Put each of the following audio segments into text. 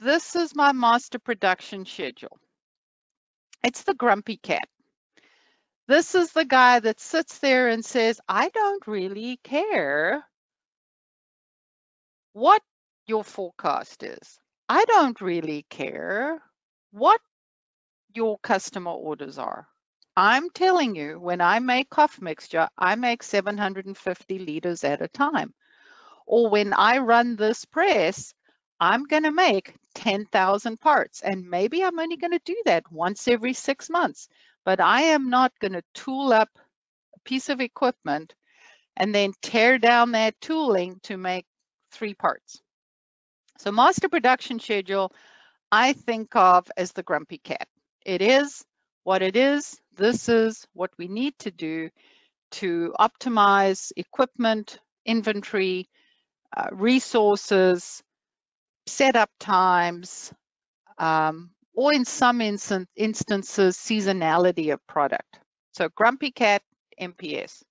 This is my master production schedule. It's the grumpy cat. This is the guy that sits there and says, I don't really care what your forecast is. I don't really care what your customer orders are. I'm telling you, when I make cough mixture, I make 750 liters at a time. Or when I run this press, I'm going to make 10,000 parts. And maybe I'm only going to do that once every 6 months. But I am not going to tool up a piece of equipment and then tear down that tooling to make 3 parts. So master production schedule, I think of as the grumpy cat. It is what it is. This is what we need to do to optimize equipment, inventory, resources, setup times, or in some instances, seasonality of product. So grumpy cat, MPS.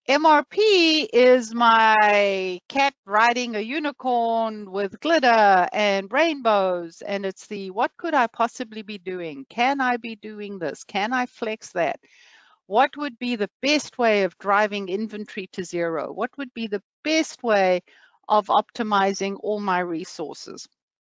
MRP is my cat riding a unicorn with glitter and rainbows, and it's the what could I possibly be doing? Can I be doing this? Can I flex that? What would be the best way of driving inventory to zero? What would be the best way of optimizing all my resources?